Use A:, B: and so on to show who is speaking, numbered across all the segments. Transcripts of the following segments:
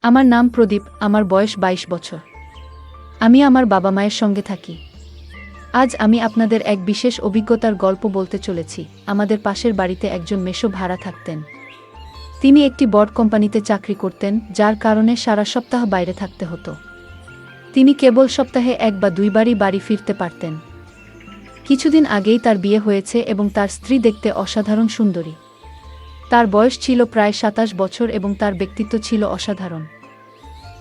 A: আমার নাম প্রদীপ, আমার বয়স ২২ বছর। আমি আমার বাবা মায়ের সঙ্গে থাকি। আজ আমি আপনাদের এক বিশেষ অভিজ্ঞতার গল্প বলতে চলেছি। আমাদের পাশের বাড়িতে একজন মেসো ভাড়া থাকতেন। তিনি একটি বড় কোম্পানিতে চাকরি করতেন, যার কারণে সারা সপ্তাহ বাইরে থাকতে হতো। তিনি কেবল সপ্তাহে ১ বা ২ বারই বাড়ি ফিরতে পারতেন। কিছুদিন আগেই তার বিয়ে হয়েছে এবং তার স্ত্রী দেখতে অসাধারণ সুন্দরী। তার বয়স ছিল প্রায় ২৭ বছর এবং তার ব্যক্তিত্ব ছিল অসাধারণ।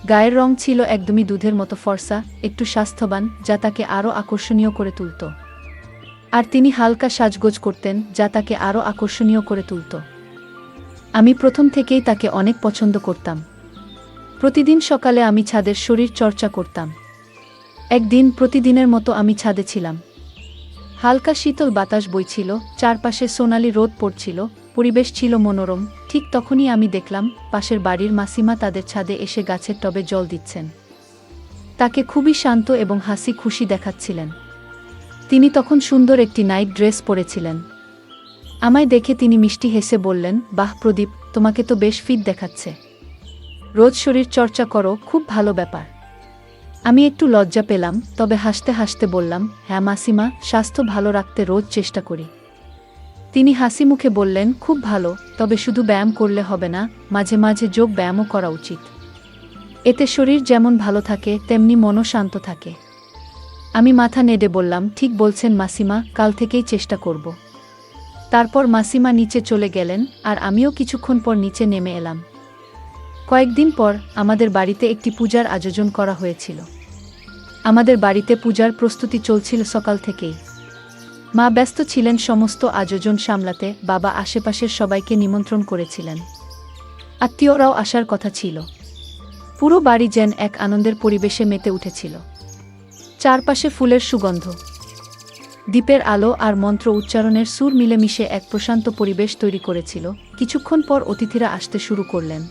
A: গায়ের রং ছিল একদমই দুধের মতো ফর্সা, একটু স্বাস্থ্যবান, যা তাকে আরও আকর্ষণীয় করে তুলত। আর তিনি হালকা সাজগোজ করতেন, যা তাকে আরও আকর্ষণীয় করে তুলত। আমি প্রথম থেকেই তাকে অনেক পছন্দ করতাম। প্রতিদিন সকালে আমি ছাদের শরীর চর্চা করতাম। একদিন প্রতিদিনের মতো আমি ছাদে ছিলাম। হালকা শীতল বাতাস বইছিল, চারপাশে সোনালি রোদ পড়ছিল, পরিবেশ ছিল মনোরম। ঠিক তখনই আমি দেখলাম পাশের বাড়ির মাসিমা তাদের ছাদে এসে গাছের টবে জল দিচ্ছেন। তাকে খুবই শান্ত এবং হাসি খুশি দেখাচ্ছিলেন। তিনি তখন সুন্দর একটি নাইট ড্রেস পরেছিলেন। আমায় দেখে তিনি মিষ্টি হেসে বললেন, বাহ প্রদীপ, তোমাকে তো বেশ ফিট দেখাচ্ছে। রোজ শরীর চর্চা করো, খুব ভালো ব্যাপার। আমি একটু লজ্জা পেলাম, তবে হাসতে হাসতে বললাম, হ্যাঁ মাসিমা, স্বাস্থ্য ভালো রাখতে রোজ চেষ্টা করি। তিনি হাসি মুখে বললেন, খুব ভালো, তবে শুধু ব্যায়াম করলে হবে না, মাঝে মাঝে যোগ ব্যায়ামও করা উচিত। এতে শরীর যেমন ভালো থাকে তেমনি মনও শান্ত থাকে। আমি মাথা নেড়ে বললাম, ঠিক বলছেন মাসিমা, কাল থেকেই চেষ্টা করব। তারপর মাসিমা নিচে চলে গেলেন আর আমিও কিছুক্ষণ পর নিচে নেমে এলাম। কয়েকদিন পর আমাদের বাড়িতে একটি পূজার আয়োজন করা হয়েছিল। আমাদের বাড়িতে পূজার প্রস্তুতি চলছিল সকাল থেকেই। মা ব্যস্ত ছিলেন সমস্ত আয়োজন সামলাতে, বাবা আশেপাশের সবাইকে নিমন্ত্রণ করেছিলেন। আত্মীয়রাও আসার কথা ছিল। পুরো বাড়ি যেন এক আনন্দের পরিবেশে মেতে উঠেছিল। চারপাশে ফুলের সুগন্ধ, দ্বীপের আলো আর মন্ত্র উচ্চারণের সুর মিলেমিশে এক প্রশান্ত পরিবেশ তৈরি করেছিল। কিছুক্ষণ পর অতিথিরা আসতে শুরু করলেন।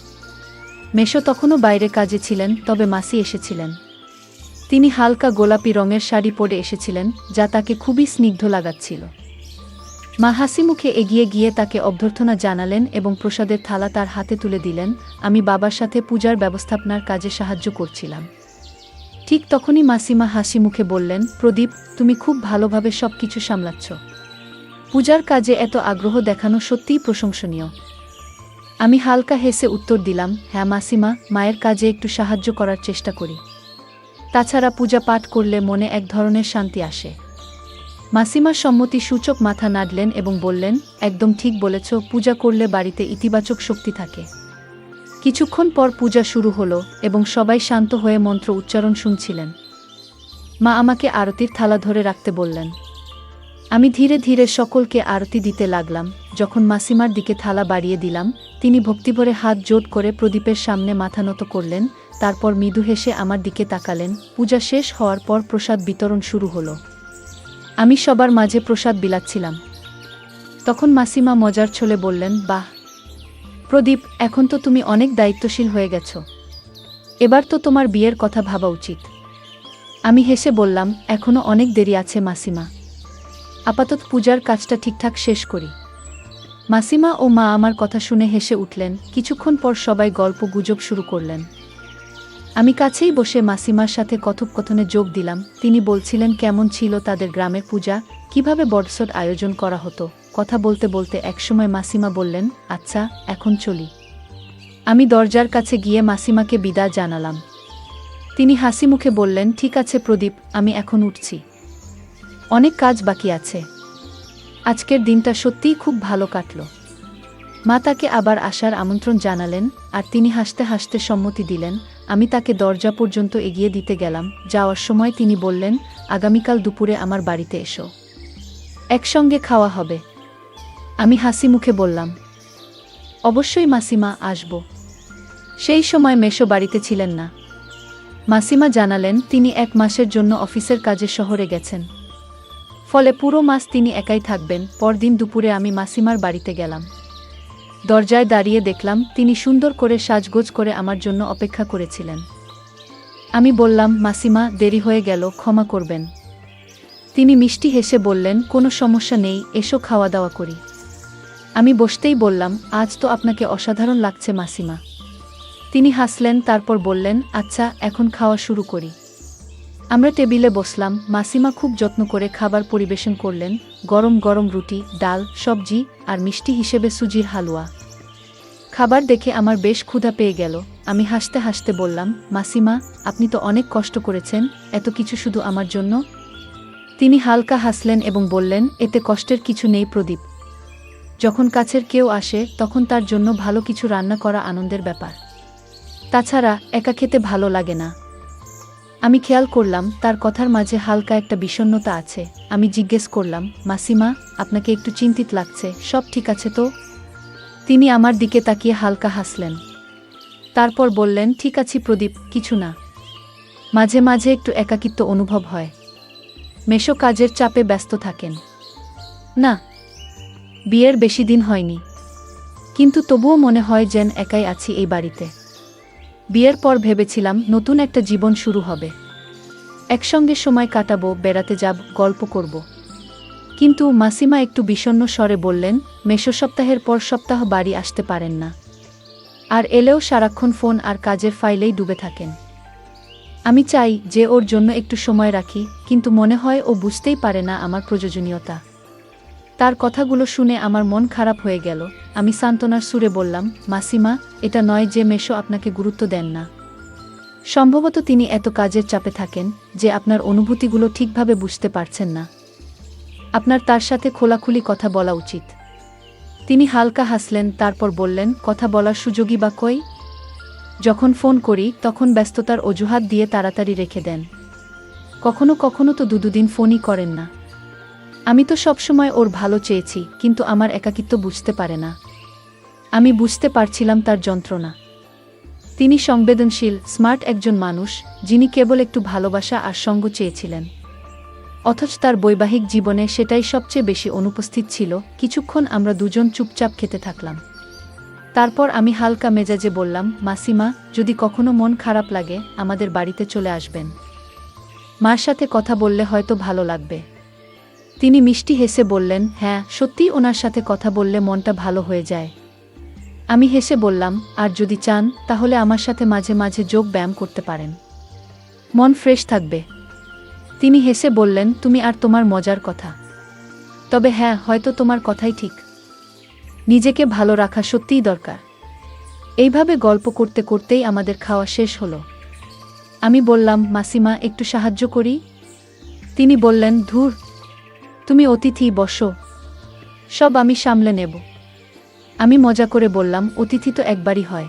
A: মেসো তখনও বাইরে কাজে ছিলেন, তবে মাসি এসেছিলেন। তিনি হালকা গোলাপি রঙের শাড়ি পরে এসেছিলেন, যা তাকে খুবই স্নিগ্ধ লাগাচ্ছিল। মা হাসি মুখে এগিয়ে গিয়ে তাকে অভ্যর্থনা জানালেন এবং প্রসাদের থালা তার হাতে তুলে দিলেন। আমি বাবার সাথে পূজার ব্যবস্থাপনার কাজে সাহায্য করছিলাম। ঠিক তখনই মাসিমা হাসি মুখে বললেন, প্রদীপ, তুমি খুব ভালোভাবে সবকিছু সামলাচ্ছ। পূজার কাজে এত আগ্রহ দেখানো সত্যিই প্রশংসনীয়। আমি হালকা হেসে উত্তর দিলাম, হ্যাঁ মাসিমা, মায়ের কাজে একটু সাহায্য করার চেষ্টা করি। তাছাড়া পূজা পাঠ করলে মনে এক ধরনের শান্তি আসে। মাসিমা সম্মতি সূচক মাথা নাড়লেন এবং বললেন, একদম ঠিক বলেছ, পূজা করলে বাড়িতে ইতিবাচক শক্তি থাকে। কিছুক্ষণ পর পূজা শুরু হলো এবং সবাই শান্ত হয়ে মন্ত্র উচ্চারণ শুনছিলেন। মা আমাকে আরতির থালা ধরে রাখতে বললেন। আমি ধীরে ধীরে সকলকে আরতি দিতে লাগলাম। যখন মাসিমার দিকে থালা বাড়িয়ে দিলাম, তিনি ভক্তিভরে হাত জোড় করে প্রদীপের সামনে মাথা নত করলেন। তারপর মৃদু হেসে আমার দিকে তাকালেন। পূজা শেষ হওয়ার পর প্রসাদ বিতরণ শুরু হলো। আমি সবার মাঝে প্রসাদ বিলাচ্ছিলাম। তখন মাসিমা মজার ছলে বললেন, বাহ প্রদীপ, এখন তো তুমি অনেক দায়িত্বশীল হয়ে গেছ। এবার তো তোমার বিয়ের কথা ভাবা উচিত। আমি হেসে বললাম, এখনো অনেক দেরি আছে মাসিমা, আপাতত পূজার কাজটা ঠিকঠাক শেষ করি। মাসিমা ও মা আমার কথা শুনে হেসে উঠলেন। কিছুক্ষণ পর সবাই গল্প গুজব শুরু করলেন। আমি কাছেই বসে মাসিমার সাথে কথোপকথনে যোগ দিলাম। তিনি বলছিলেন কেমন ছিল তাদের গ্রামের পূজা, কিভাবে বড়সড় আয়োজন করা হতো। কথা বলতে বলতে একসময় মাসিমা বললেন, আচ্ছা এখন চলি। আমি দরজার কাছে গিয়ে মাসিমাকে বিদায় জানালাম। তিনি হাসি মুখে বললেন, ঠিক আছে প্রদীপ, আমি এখন উঠছি, অনেক কাজ বাকি আছে। আজকের দিনটা সত্যিই খুব ভালো কাটল। মা তাকে আবার আসার আমন্ত্রণ জানালেন আর তিনি হাসতে হাসতে সম্মতি দিলেন। আমি তাকে দরজা পর্যন্ত এগিয়ে দিতে গেলাম। যাওয়ার সময় তিনি বললেন, আগামীকাল দুপুরে আমার বাড়িতে এসো, একসঙ্গে খাওয়া হবে। আমি হাসি মুখে বললাম, অবশ্যই মাসিমা, আসব। সেই সময় মেসো বাড়িতে ছিলেন না। মাসিমা জানালেন তিনি 1 মাসের জন্য অফিসের কাজে শহরে গেছেন, ফলে পুরো মাস তিনি একাই থাকবেন। পরদিন দুপুরে আমি মাসিমার বাড়িতে গেলাম। দরজায় দাঁড়িয়ে দেখলাম তিনি সুন্দর করে সাজগোজ করে আমার জন্য অপেক্ষা করেছিলেন। আমি বললাম, মাসিমা, দেরি হয়ে গেল, ক্ষমা করবেন। তিনি মিষ্টি হেসে বললেন, কোনো সমস্যা নেই, এসো খাওয়া দাওয়া করি। আমি বসতেই বললাম, আজ তো আপনাকে অসাধারণ লাগছে মাসিমা। তিনি হাসলেন, তারপর বললেন, আচ্ছা এখন খাওয়া শুরু করি। আমরা টেবিলে বসলাম। মাসিমা খুব যত্ন করে খাবার পরিবেশন করলেন, গরম গরম রুটি, ডাল, সবজি আর মিষ্টি হিসেবে সুজির হালুয়া। খাবার দেখে আমার বেশ ক্ষুধা পেয়ে গেল। আমি হাসতে হাসতে বললাম, মাসিমা, আপনি তো অনেক কষ্ট করেছেন, এত কিছু শুধু আমার জন্য? তিনি হালকা হাসলেন এবং বললেন, এতে কষ্টের কিছু নেই প্রদীপ। যখন কাছের কেউ আসে তখন তার জন্য ভালো কিছু রান্না করা আনন্দের ব্যাপার। তাছাড়া একা খেতে ভালো লাগে না। আমি খেয়াল করলাম তার কথার মাঝে হালকা একটা বিষণ্ণতা আছে। আমি জিজ্ঞেস করলাম, মাসিমা, আপনাকে একটু চিন্তিত লাগছে, সব ঠিক আছে তো? তিনি আমার দিকে তাকিয়ে হালকা হাসলেন। তারপর বললেন, ঠিক আছি প্রদীপ, কিছু না। মাঝে মাঝে একটু একাকিত্ব অনুভব হয়। মেশো কাজের চাপে ব্যস্ত থাকেন। না, বিয়ের বেশি দিন হয়নি, কিন্তু তবুও মনে হয় যেন একাই আছি এই বাড়িতে। বিয়ের পর ভেবেছিলাম নতুন একটা জীবন শুরু হবে, একসঙ্গে সময় কাটাবো, বেড়াতে যাব, গল্প করব। কিন্তু মাসিমা একটু বিষণ্ণ স্বরে বললেন, মেশো সপ্তাহের পর সপ্তাহ বাড়ি আসতে পারেন না, আর এলেও সারাক্ষণ ফোন আর কাজের ফাইলেই ডুবে থাকেন। আমি চাই যে ওর জন্য একটু সময় রাখি, কিন্তু মনে হয় ও বুঝতেই পারে না আমার প্রয়োজনীয়তা। তার কথাগুলো শুনে আমার মন খারাপ হয়ে গেল। আমি সান্ত্বনার সুরে বললাম, মাসিমা, এটা নয় যে মেশো আপনাকে গুরুত্ব দেন না। সম্ভবত তিনি এত কাজের চাপে থাকেন যে আপনার অনুভূতিগুলো ঠিকভাবে বুঝতে পারছেন না। আপনার তার সাথে খোলাখুলি কথা বলা উচিত। তিনি হালকা হাসলেন, তারপর বললেন, কথা বলার সুযোগই বা কই? যখন ফোন করি তখন ব্যস্ততার অজুহাত দিয়ে তাড়াতাড়ি রেখে দেন। কখনো কখনো তো দুদিন ফোনই করেন না। আমি তো সবসময় ওর ভালো চেয়েছি, কিন্তু আমার একাকিত্ব বুঝতে পারে না। আমি বুঝতে পারছিলাম তার যন্ত্রণা। তিনি সংবেদনশীল, স্মার্ট একজন মানুষ, যিনি কেবল একটু ভালোবাসা আর সঙ্গ চেয়েছিলেন। অথচ তার বৈবাহিক জীবনে সেটাই সবচেয়ে বেশি অনুপস্থিত ছিল। কিছুক্ষণ আমরা দুজন চুপচাপ খেতে থাকলাম। তারপর আমি হালকা মেজাজে বললাম, মাসিমা, যদি কখনো মন খারাপ লাগে আমাদের বাড়িতে চলে আসবেন। মার সাথে কথা বললে হয়তো ভালো লাগবে। তিনি মিষ্টি হেসে বললেন, হ্যাঁ, সত্যিই ওনার সাথে কথা বললে মনটা ভালো হয়ে যায়। আমি হেসে বললাম, আর যদি চান তাহলে আমার সাথে মাঝে মাঝে যোগ ব্যায়াম করতে পারেন, মন ফ্রেশ থাকবে। তিনি হেসে বললেন, তুমি আর তোমার মজার কথা। তবে হ্যাঁ, হয়তো তোমার কথাই ঠিক। নিজেকে ভালো রাখা সত্যিই দরকার। এইভাবে গল্প করতে করতেই আমাদের খাওয়া শেষ হলো। আমি বললাম, মাসিমা, একটু সাহায্য করি? তিনি বললেন, ধুর, তুমি অতিথি, বসো, সব আমি সামলে নেব। আমি মজা করে বললাম, অতিথি তো একবারই হয়,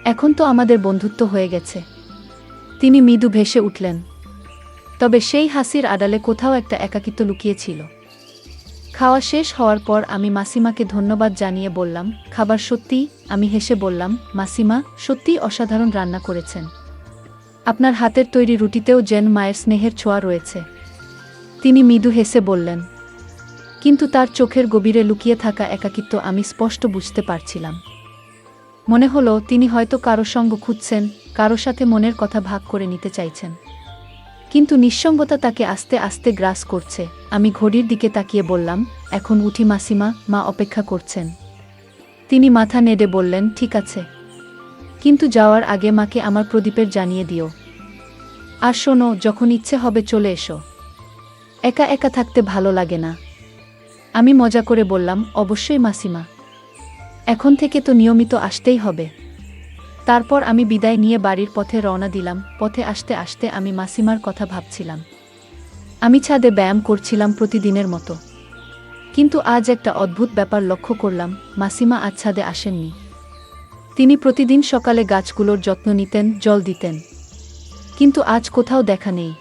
A: এখন তো আমাদের বন্ধুত্ব হয়ে গেছে। তিনি মৃদু ভেসে উঠলেন, তবে সেই হাসির আড়ালে কোথাও একটা একাকিত্ব লুকিয়েছিল। খাওয়া শেষ হওয়ার পর আমি মাসিমাকে ধন্যবাদ জানিয়ে বললাম, খাবার সত্যিই? আমি হেসে বললাম, মাসিমা, সত্যিই অসাধারণ রান্না করেছেন। আপনার হাতের তৈরি রুটিতেও যেন মায়ের স্নেহের ছোঁয়া রয়েছে। তিনি মৃদু হেসে বললেন, কিন্তু তার চোখের গভীরে লুকিয়ে থাকা একাকিত্ব আমি স্পষ্ট বুঝতে পারছিলাম। মনে হলো তিনি হয়তো কারো সঙ্গ খুঁজছেন, কারো সাথে মনের কথা ভাগ করে নিতে চাইছেন। কিন্তু নিঃসঙ্গতা তাকে আস্তে আস্তে গ্রাস করছে। আমি ঘড়ির দিকে তাকিয়ে বললাম, এখন উঠি মাসিমা, মা অপেক্ষা করছেন। তিনি মাথা নেড়ে বললেন, ঠিক আছে, কিন্তু যাওয়ার আগে মাকে আমার প্রদীপের জানিয়ে দিও। আর শোনো, যখন ইচ্ছে হবে চলে এসো, একা একা থাকতে ভালো লাগে না। আমি মজা করে বললাম, অবশ্যই মাসিমা, এখন থেকে তো নিয়মিত আসতেই হবে। তারপর আমি বিদায় নিয়ে বাড়ির পথে রওনা দিলাম। পথে আসতে আসতে আমি মাসিমার কথা ভাবছিলাম। আমি ছাদে ব্যায়াম করছিলাম প্রতিদিনের মতো, কিন্তু আজ একটা অদ্ভুত ব্যাপার লক্ষ্য করলাম, মাসিমা আজ ছাদে আসেননি। তিনি প্রতিদিন সকালে গাছগুলোর যত্ন নিতেন, জল দিতেন, কিন্তু আজ কোথাও দেখা নেই।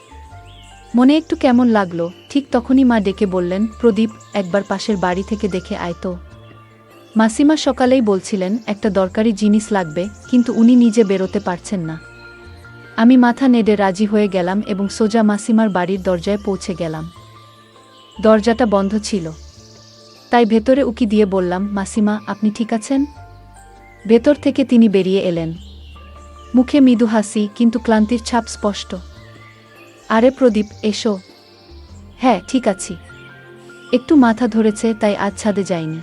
A: মনে একটু কেমন লাগলো। ঠিক তখনই মা ডেকে বললেন, প্রদীপ, একবার পাশের বাড়ি থেকে দেখে আয় তো। মাসিমা সকালেই বলছিলেন একটা দরকারি জিনিস লাগবে, কিন্তু উনি নিজে বেরোতে পারছেন না। আমি মাথা নেড়ে রাজি হয়ে গেলাম এবং সোজা মাসিমার বাড়ির দরজায় পৌঁছে গেলাম। দরজাটা বন্ধ ছিল, তাই ভেতরে উকি দিয়ে বললাম, মাসিমা, আপনি ঠিক আছেন? ভেতর থেকে তিনি বেরিয়ে এলেন, মুখে মৃদু হাসি, কিন্তু ক্লান্তির ছাপ স্পষ্ট। আরে প্রদীপ, এসো। হ্যাঁ, ঠিক আছি, একটু মাথা ধরেছে তাই আজ ছাদে যাইনি।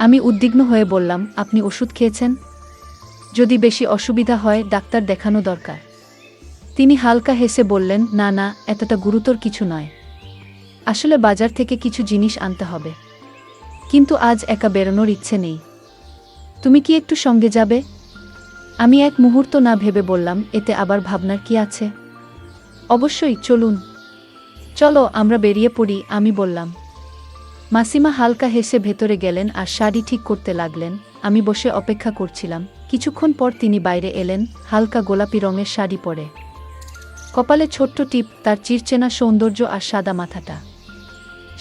A: আমি উদ্বিগ্ন হয়ে বললাম, আপনি ওষুধ খেয়েছেন? যদি বেশি অসুবিধা হয় ডাক্তার দেখানো দরকার। তিনি হালকা হেসে বললেন, না না, এতটা গুরুতর কিছু নয়। আসলে বাজার থেকে কিছু জিনিস আনতে হবে, কিন্তু আজ একা বেরোনোর ইচ্ছে নেই। তুমি কি একটু সঙ্গে যাবে? আমি এক মুহূর্ত না ভেবে বললাম, এতে আবার ভাবনার কি আছে? অবশ্যই, চলুন। চলো আমরা বেরিয়ে পড়ি, আমি বললাম। মাসিমা হালকা হেসে ভেতরে গেলেন আর শাড়ি ঠিক করতে লাগলেন। আমি বসে অপেক্ষা করছিলাম। কিছুক্ষণ পর তিনি বাইরে এলেন, হালকা গোলাপি রঙের শাড়ি পরে, কপালে ছোট্ট টিপ, তার চিরচেনা সৌন্দর্য আর সাদা মাথাটা।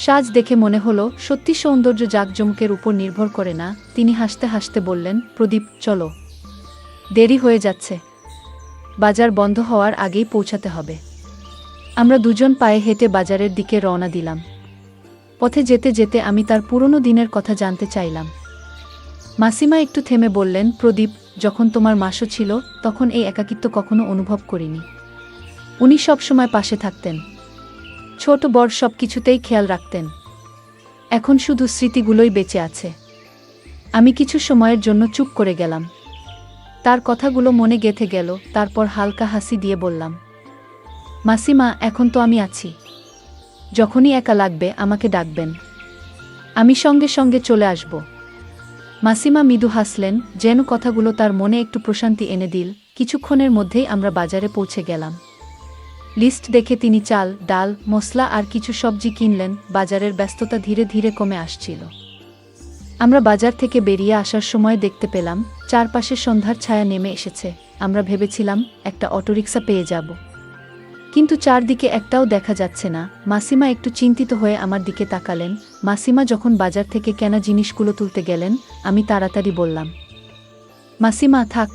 A: সাজ দেখে মনে হলো সত্যি সৌন্দর্য জাঁকজমকের উপর নির্ভর করে না। তিনি হাসতে হাসতে বললেন, প্রদীপ চলো, দেরি হয়ে যাচ্ছে, বাজার বন্ধ হওয়ার আগেই পৌঁছাতে হবে। আমরা দুজন পায়ে হেঁটে বাজারের দিকে রওনা দিলাম। পথে যেতে যেতে আমি তার পুরনো দিনের কথা জানতে চাইলাম। মাসিমা একটু থেমে বললেন, প্রদীপ, যখন তোমার মাসও ছিল তখন এই একাকিত্ব কখনো অনুভব করিনি। উনি সব সময় পাশে থাকতেন, ছোট বড় সব কিছুতেই খেয়াল রাখতেন। এখন শুধু স্মৃতিগুলোই বেঁচে আছে। আমি কিছু সময়ের জন্য চুপ করে গেলাম। তার কথাগুলো মনে গেঁথে গেল। তারপর হালকা হাসি দিয়ে বললাম, মাসিমা, এখন তো আমি আছি। যখনই একা লাগবে আমাকে ডাকবেন, আমি সঙ্গে সঙ্গে চলে আসব। মাসিমা মৃদু হাসলেন, যেন কথাগুলো তার মনে একটু প্রশান্তি এনে দিল। কিছুক্ষণের মধ্যেই আমরা বাজারে পৌঁছে গেলাম। লিস্ট দেখে তিনি চাল, ডাল, মশলা আর কিছু সবজি কিনলেন। বাজারের ব্যস্ততা ধীরে ধীরে কমে আসছিল। আমরা বাজার থেকে বেরিয়ে আসার সময় দেখতে পেলাম চারপাশে সন্ধ্যার ছায়া নেমে এসেছে। আমরা ভেবেছিলাম একটা অটোরিকশা পেয়ে যাব, কিন্তু চারদিকে একটাও দেখা যাচ্ছে না। মাসিমা একটু চিন্তিত হয়ে আমার দিকে তাকালেন। মাসিমা যখন বাজার থেকে কেনা জিনিসগুলো তুলতে গেলেন, আমি তাড়াতাড়ি বললাম, মাসিমা থাক,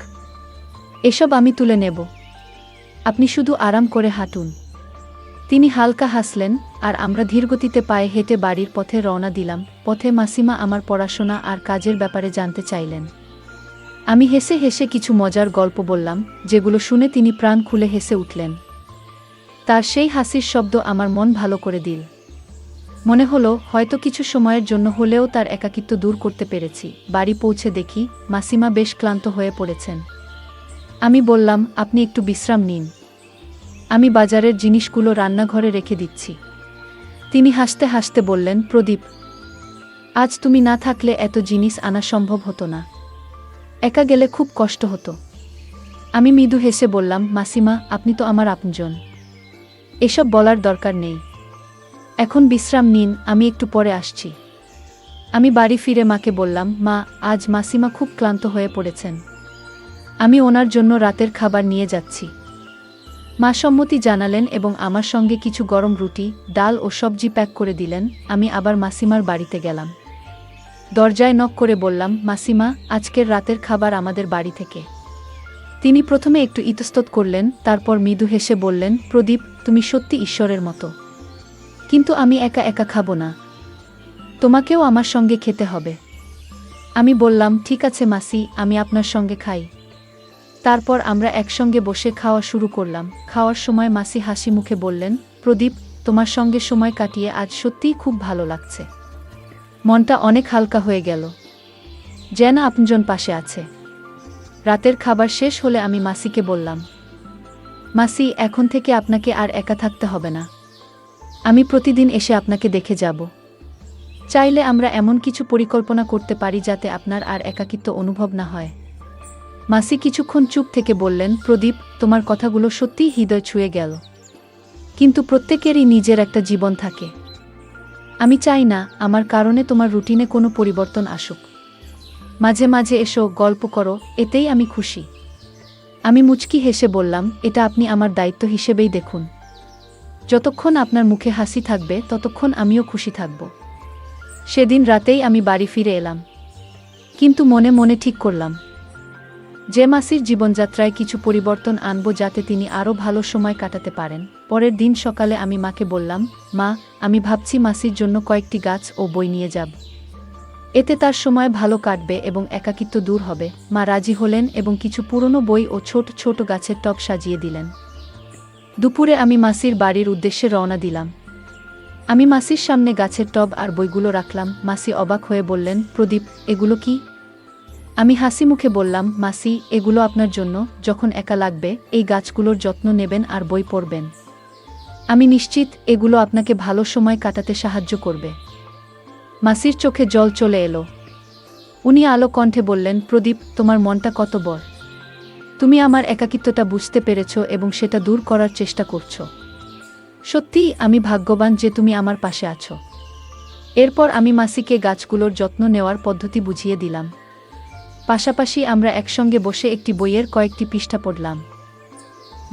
A: এসব আমি তুলে নেব, আপনি শুধু আরাম করে হাঁটুন। তিনি হালকা হাসলেন আর আমরা ধীরগতিতে পায়ে হেঁটে বাড়ির পথে রওনা দিলাম। পথে মাসিমা আমার পড়াশোনা আর কাজের ব্যাপারে জানতে চাইলেন। আমি হেসে হেসে কিছু মজার গল্প বললাম, যেগুলো শুনে তিনি প্রাণ খুলে হেসে উঠলেন। তার সেই হাসির শব্দ আমার মন ভালো করে দিল। মনে হলো হয়তো কিছু সময়ের জন্য হলেও তার একাকিত্ব দূর করতে পেরেছি। বাড়ি পৌঁছে দেখি মাসিমা বেশ ক্লান্ত হয়ে পড়েছেন। আমি বললাম, আপনি একটু বিশ্রাম নিন, আমি বাজারের জিনিসগুলো রান্নাঘরে রেখে দিচ্ছি। তিনি হাসতে হাসতে বললেন, প্রদীপ, আজ তুমি না থাকলে এত জিনিস আনা সম্ভব হতো না, একা গেলে খুব কষ্ট হতো। আমি মৃদু হেসে বললাম, মাসিমা, আপনি তো আমার আপনজন, এসব বলার দরকার নেই। এখন বিশ্রাম নিন, আমি একটু পরে আসছি। আমি বাড়ি ফিরে মাকে বললাম, মা, আজ মাসিমা খুব ক্লান্ত হয়ে পড়েছেন, আমি ওনার জন্য রাতের খাবার নিয়ে যাচ্ছি। মা সম্মতি জানালেন এবং আমার সঙ্গে কিছু গরম রুটি, ডাল ও সবজি প্যাক করে দিলেন। আমি আবার মাসিমার বাড়িতে গেলাম। দরজায় নক করে বললাম, মাসিমা, আজকের রাতের খাবার আমাদের বাড়ি থেকে। তিনি প্রথমে একটু ইতস্তত করলেন, তারপর মৃদু হেসে বললেন, প্রদীপ, তুমি সত্যি ঈশ্বরের মতো, কিন্তু আমি একা একা খাবো না, তোমাকেও আমার সঙ্গে খেতে হবে। আমি বললাম, ঠিক আছে মাসি, আমি আপনার সঙ্গে খাই। তারপর আমরা একসঙ্গে বসে খাওয়া শুরু করলাম। খাওয়ার সময় মাসি হাসি মুখে বললেন, প্রদীপ, তোমার সঙ্গে সময় কাটিয়ে আজ সত্যিই খুব ভালো লাগছে, মনটা অনেক হালকা হয়ে গেল, যেন আপনজন পাশে আছে। রাতের খাবার শেষ হলে আমি মাসিকে বললাম, মাসি, এখন থেকে আপনাকে আর একা থাকতে হবে না, আমি প্রতিদিন এসে আপনাকে দেখে যাব। চাইলে আমরা এমন কিছু পরিকল্পনা করতে পারি যাতে আপনার আর একাকিত্ব অনুভব না হয়। মাসি কিছুক্ষণ চুপ থেকে বললেন, প্রদীপ, তোমার কথাগুলো সত্যিই হৃদয় ছুঁয়ে গেল, কিন্তু প্রত্যেকেরই নিজের একটা জীবন থাকে। আমি চাই না আমার কারণে তোমার রুটিনে কোনো পরিবর্তন আসুক। মাঝে মাঝে এসো, গল্প করো, এতেই আমি খুশি। আমি মুচকি হেসে বললাম, এটা আপনি আমার দায়িত্ব হিসেবেই দেখুন। যতক্ষণ আপনার মুখে হাসি থাকবে ততক্ষণ আমিও খুশি থাকব। সেদিন রাতেই আমি বাড়ি ফিরে এলাম, কিন্তু মনে মনে ঠিক করলাম যে মাসির জীবনযাত্রায় কিছু পরিবর্তন আনব যাতে তিনি আরও ভালো সময় কাটাতে পারেন। পরের দিন সকালে আমি মাকে বললাম, মা, আমি ভাবছি মাসির জন্য কয়েকটি গাছ ও বই নিয়ে যাব, এতে তার সময় ভালো কাটবে এবং একাকিত্ব দূর হবে। মা রাজি হলেন এবং কিছু পুরনো বই ও ছোট ছোট গাছের টব সাজিয়ে দিলেন। দুপুরে আমি মাসির বাড়ির উদ্দেশ্যে রওনা দিলাম। আমি মাসির সামনে গাছের টব আর বইগুলো রাখলাম। মাসি অবাক হয়ে বললেন, প্রদীপ, এগুলো কি? আমি হাসি মুখে বললাম, মাসি, এগুলো আপনার জন্য, যখন একা লাগবে এই গাছগুলোর যত্ন নেবেন আর বই পড়বেন। আমি নিশ্চিত এগুলো আপনাকে ভালো সময় কাটাতে সাহায্য করবে। মাসির চোখে জল চলে এলো। উনি আলো কণ্ঠে বললেন, প্রদীপ, তোমার মনটা কত বড়। তুমি আমার একাকিত্বটা বুঝতে পেরেছ এবং সেটা দূর করার চেষ্টা করছ। সত্যিই আমি ভাগ্যবান যে তুমি আমার পাশে আছো। এরপর আমি মাসিকে গাছগুলোর যত্ন নেওয়ার পদ্ধতি বুঝিয়ে দিলাম। পাশাপাশি আমরা একসঙ্গে বসে একটি বইয়ের কয়েকটি পৃষ্ঠা পড়লাম।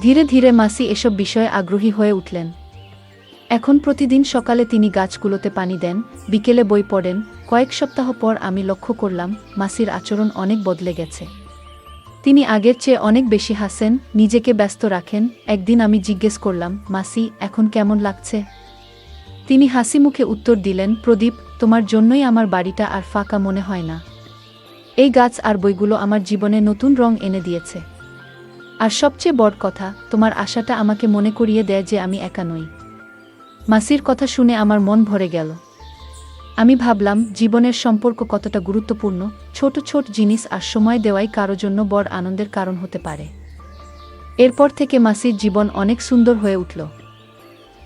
A: ধীরে ধীরে মাসি এসব বিষয়ে আগ্রহী হয়ে উঠলেন। এখন প্রতিদিন সকালে তিনি গাছগুলোতে পানি দেন, বিকেলে বই পড়েন। কয়েক সপ্তাহ পর আমি লক্ষ্য করলাম মাসির আচরণ অনেক বদলে গেছে। তিনি আগের চেয়ে অনেক বেশি হাসেন, নিজেকে ব্যস্ত রাখেন। একদিন আমি জিজ্ঞেস করলাম, মাসি, এখন কেমন লাগছে? তিনি হাসি মুখে উত্তর দিলেন, প্রদীপ, তোমার জন্যই আমার বাড়িটা আর ফাঁকা মনে হয় না। এই গাছ আর বইগুলো আমার জীবনে নতুন রং এনে দিয়েছে। আর সবচেয়ে বড় কথা, তোমার আশাটা আমাকে মনে করিয়ে দেয় যে আমি একা নই। মাসির কথা শুনে আমার মন ভরে গেল। আমি ভাবলাম জীবনের সম্পর্ক কতটা গুরুত্বপূর্ণ। ছোট ছোট জিনিস আর সময় দেওয়াই কারো জন্য বড় আনন্দের কারণ হতে পারে। এরপর থেকে মাসির জীবন অনেক সুন্দর হয়ে উঠল।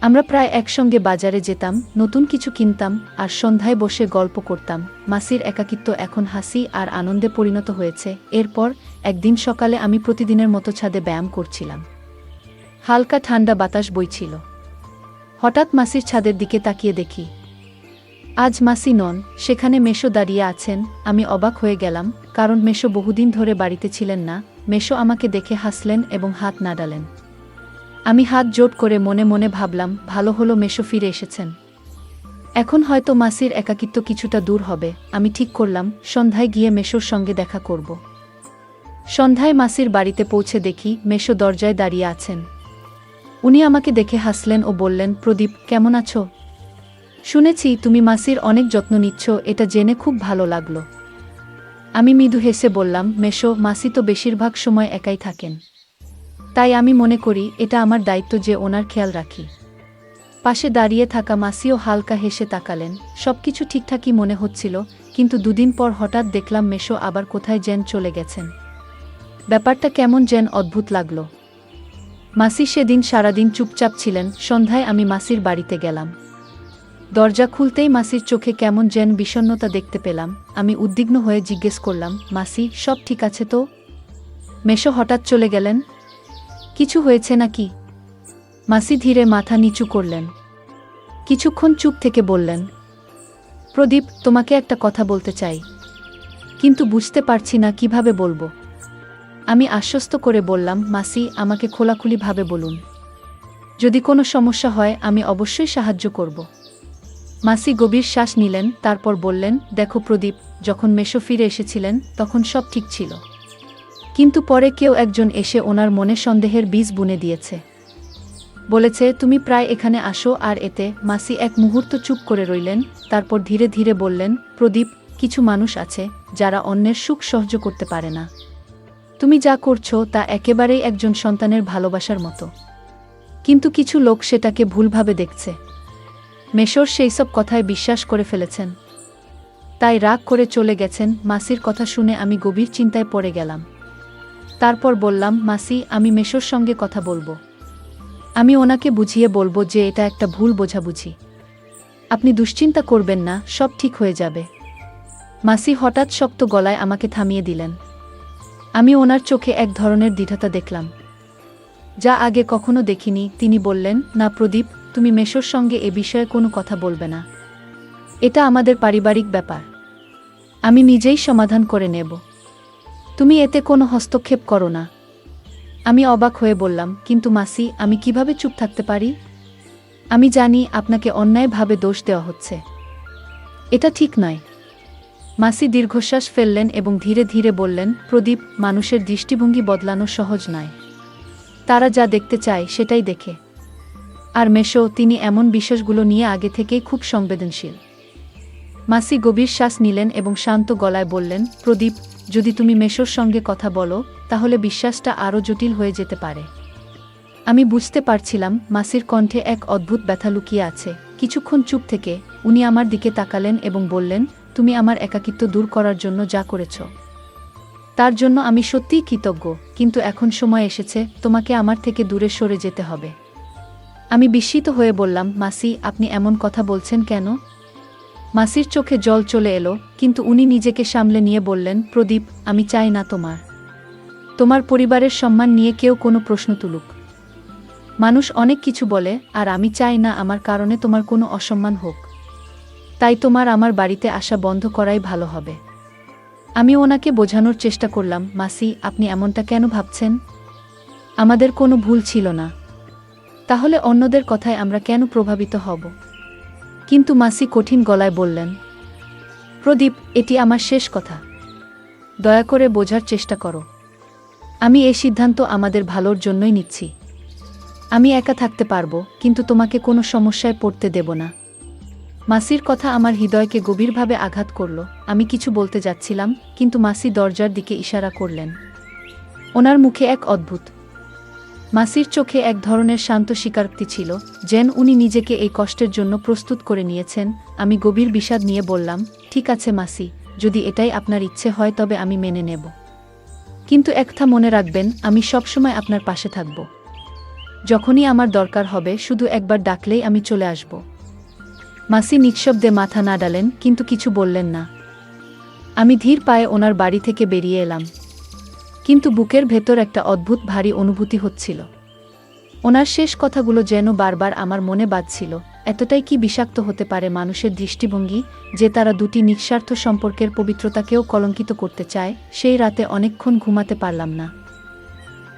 A: আমরা প্রায় একসঙ্গে বাজারে যেতাম, নতুন কিছু কিনতাম আর সন্ধ্যায় বসে গল্প করতাম। মাসির একাকিত্ব এখন হাসি আর আনন্দে পরিণত হয়েছে। এরপর একদিন সকালে আমি প্রতিদিনের মতো ছাদে ব্যায়াম করছিলাম। হালকা ঠান্ডা বাতাস বইছিল। হঠাৎ মাসির ছাদের দিকে তাকিয়ে দেখি আজ মাসি নন, সেখানে মেশো দাঁড়িয়ে আছেন। আমি অবাক হয়ে গেলাম, কারণ মেশো বহুদিন ধরে বাড়িতে ছিলেন না। মেশো আমাকে দেখে হাসলেন এবং হাত নাড়ালেন। আমি হাত জোট করে মনে মনে ভাবলাম, ভালো হলো মেশো ফিরে এসেছেন। এখন হয়তো মাসির একাকিত্ব কিছুটা দূর হবে। আমি ঠিক করলাম সন্ধ্যায় গিয়ে মেশোর সঙ্গে দেখা করব। সন্ধ্যায় মাসির বাড়িতে পৌঁছে দেখি মেশো দরজায় দাঁড়িয়ে আছেন। উনি আমাকে দেখে হাসলেন ও বললেন, প্রদীপ, কেমন আছো? শুনেছি তুমি মাসির অনেক যত্ন নিচ্ছ, এটা জেনে খুব ভালো লাগলো। আমি মৃদু হেসে বললাম, মেশো, মাসি তো বেশিরভাগ সময় একাই থাকেন। তাই আমি মনে করি এটা আমার দায়িত্ব যে ওনার খেয়াল রাখি। পাশে দাঁড়িয়ে থাকা মাসিও হালকা হেসে তাকালেন। সবকিছু ঠিকঠাকই মনে হচ্ছিল, কিন্তু দুদিন পর হঠাৎ দেখলাম মেশো আবার কোথায় যেন চলে গেছেন। ব্যাপারটা কেমন যেন অদ্ভুত লাগলো। মাসি সেদিন সারাদিন চুপচাপ ছিলেন। সন্ধ্যায় আমি মাসির বাড়িতে গেলাম। দরজা খুলতেই মাসির চোখে কেমন যেন বিষণ্ণতা দেখতে পেলাম। আমি উদ্বিগ্ন হয়ে জিজ্ঞেস করলাম, মাসি, সব ঠিক আছে তো? মেশো হঠাৎ চলে গেলেন, কিছু হয়েছে নাকি? মাসি ধীরে মাথা নিচু করলেন। কিছুক্ষণ চুপ থেকে বললেন, প্রদীপ, তোমাকে একটা কথা বলতে চাই, কিন্তু বুঝতে পারছি না কিভাবে বলবো। আমি আশ্বস্ত করে বললাম, মাসি, আমাকে খোলাখুলিভাবে বলুন। যদি কোনো সমস্যা হয় আমি অবশ্যই সাহায্য করব। মাসি গভীর শ্বাস নিলেন, তারপর বললেন, দেখো প্রদীপ, যখন মেশো ফিরে এসেছিলেন তখন সব ঠিক ছিল, কিন্তু পরে কেউ একজন এসে ওনার মনে সন্দেহের বীজ বুনে দিয়েছে। বলেছে তুমি প্রায় এখানে আসো, আর এতে। মাসি এক মুহূর্ত চুপ করে রইলেন, তারপর ধীরে ধীরে বললেন, প্রদীপ, কিছু মানুষ আছে যারা অন্যের সুখ সহ্য করতে পারে না। তুমি যা করছো তা একেবারেই একজন সন্তানের ভালোবাসার মতো, কিন্তু কিছু লোক সেটাকে ভুলভাবে দেখছে। মেশোর সেই সব কথায় বিশ্বাস করে ফেলেছেন, তাই রাগ করে চলে গেছেন। মাসির কথা শুনে আমি গভীর চিন্তায় পড়ে গেলাম। তারপর বললাম, মাসি, আমি মেশোর সঙ্গে কথা বলবো। আমি ওনাকে বুঝিয়ে বলবো যে এটা একটা ভুল বোঝাবুঝি। আপনি দুশ্চিন্তা করবেন না, সব ঠিক হয়ে যাবে। মাসি হঠাৎ শক্ত গলায় আমাকে থামিয়ে দিলেন। আমি ওনার চোখে এক ধরনের দ্বিধাতা দেখলাম, যা আগে কখনো দেখিনি। তিনি বললেন, না প্রদীপ, তুমি মেশোর সঙ্গে এ বিষয়ে কোনো কথা বলবে না। এটা আমাদের পারিবারিক ব্যাপার, আমি নিজেই সমাধান করে নেব। তুমি এতে কোনো হস্তক্ষেপ করো না। আমি অবাক হয়ে বললাম, কিন্তু মাসি, আমি কিভাবে চুপ থাকতে পারি? আমি জানি আপনাকে অন্যায়ভাবে দোষ দেওয়া হচ্ছে, এটা ঠিক নয়। মাসি দীর্ঘশ্বাস ফেললেন এবং ধীরে ধীরে বললেন, প্রদীপ, মানুষের দৃষ্টিভঙ্গি বদলানো সহজ নয়। তারা যা দেখতে চায় সেটাই দেখে। আর মেশো, তিনি এমন বিষয়গুলো নিয়ে আগে থেকেই খুব সংবেদনশীল। মাসি গভীর শ্বাস নিলেন এবং শান্ত গলায় বললেন, প্রদীপ, যদি তুমি মেশোর সঙ্গে কথা বলো তাহলে বিশ্বাসটা আরও জটিল হয়ে যেতে পারে। আমি বুঝতে পারছিলাম মাসির কণ্ঠে এক অদ্ভুত ব্যথা লুকিয়ে আছে। কিছুক্ষণ চুপ থেকে উনি আমার দিকে তাকালেন এবং বললেন, তুমি আমার একাকিত্ব দূর করার জন্য যা করেছ তার জন্য আমি সত্যিই কৃতজ্ঞ, কিন্তু এখন সময় এসেছে তোমাকে আমার থেকে দূরে সরে যেতে হবে। আমি বিস্মিত হয়ে বললাম, মাসি, আপনি এমন কথা বলছেন কেন? মাসির চোখে জল চলে এলো, কিন্তু উনি নিজেকে সামলে নিয়ে বললেন, প্রদীপ, আমি চাই না তোমার পরিবারের সম্মান নিয়ে কেউ কোনো প্রশ্ন তুলুক। মানুষ অনেক কিছু বলে, আর আমি চাই না আমার কারণে তোমার কোনো অসম্মান হোক। তাই তোমার আমার বাড়িতে আসা বন্ধ করাই ভালো হবে। আমি ওনাকে বোঝানোর চেষ্টা করলাম, মাসি, আপনি এমনটা কেন ভাবছেন? আমাদের কোনো ভুল ছিল না। তাহলে অন্যদের কথায় আমরা কেন প্রভাবিত হব? কিন্তু মাসি কঠিন গলায় বললেন, প্রদীপ, এটি আমার শেষ কথা। দয়া করে বোঝার চেষ্টা করো। আমি এই সিদ্ধান্ত আমাদের ভালোর জন্যই নিচ্ছি। আমি একা থাকতে পারবো, কিন্তু তোমাকে কোনো সমস্যায় পড়তে দেব না। মাসির কথা আমার হৃদয়কে গভীরভাবে আঘাত করল। আমি কিছু বলতে যাচ্ছিলাম, কিন্তু মাসি দরজার দিকে ইশারা করলেন। ওনার মুখে এক অদ্ভুত মাসির চোখে এক ধরনের শান্ত স্বীকারোক্তি ছিল, যেন উনি নিজেকে এই কষ্টের জন্য প্রস্তুত করে নিয়েছেন। আমি গভীর বিষাদ নিয়ে বললাম, ঠিক আছে মাসি, যদি এটাই আপনার ইচ্ছে হয় তবে আমি মেনে নেব। কিন্তু একটা মনে রাখবেন, আমি সবসময় আপনার পাশে থাকব। যখনই আমার দরকার হবে শুধু একবার ডাকলেই আমি চলে আসব। মাসি নিঃশব্দে মাথা নাড়ালেন, কিন্তু কিছু বললেন না। আমি ধীর পায়ে ওনার বাড়ি থেকে বেরিয়ে এলাম, কিন্তু বুকের ভেতর একটা অদ্ভুত ভারী অনুভূতি হচ্ছিল। ওনার শেষ কথাগুলো যেন বারবার আমার মনে বাজছিল। এতটাই কি বিষাক্ত হতে পারে মানুষের দৃষ্টিভঙ্গি, যে তারা দুটি নিঃস্বার্থ সম্পর্কের পবিত্রতাকেও কলঙ্কিত করতে চায়? সেই রাতে অনেকক্ষণ ঘুমাতে পারলাম না।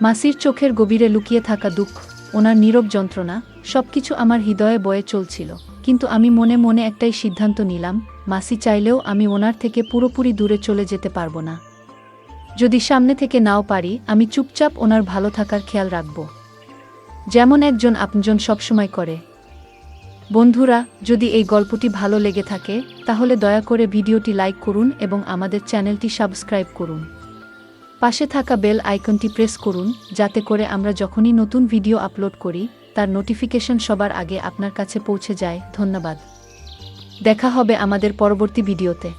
A: মাসির চোখের গভীরে লুকিয়ে থাকা দুঃখ, ওনার নীরব যন্ত্রণা, সবকিছু আমার হৃদয়ে বয়ে চলছিল। কিন্তু আমি মনে মনে একটাই সিদ্ধান্ত নিলাম, মাসি চাইলেও আমি ওনার থেকে পুরোপুরি দূরে চলে যেতে পারবো না। যদি সামনে থেকে নাও পারি, আমি চুপচাপ ওনার ভালো থাকার খেয়াল রাখব, যেমন একজন আপনজন সবসময় করে। বন্ধুরা, যদি এই গল্পটি ভালো লেগে থাকে তাহলে দয়া করে ভিডিওটি লাইক করুন এবং আমাদের চ্যানেলটি সাবস্ক্রাইব করুন। পাশে থাকা বেল আইকনটি প্রেস করুন, যাতে করে আমরা যখনই নতুন ভিডিও আপলোড করি তার নোটিফিকেশন সবার আগে আপনার কাছে পৌঁছে যায়। ধন্যবাদ। দেখা হবে আমাদের পরবর্তী ভিডিওতে।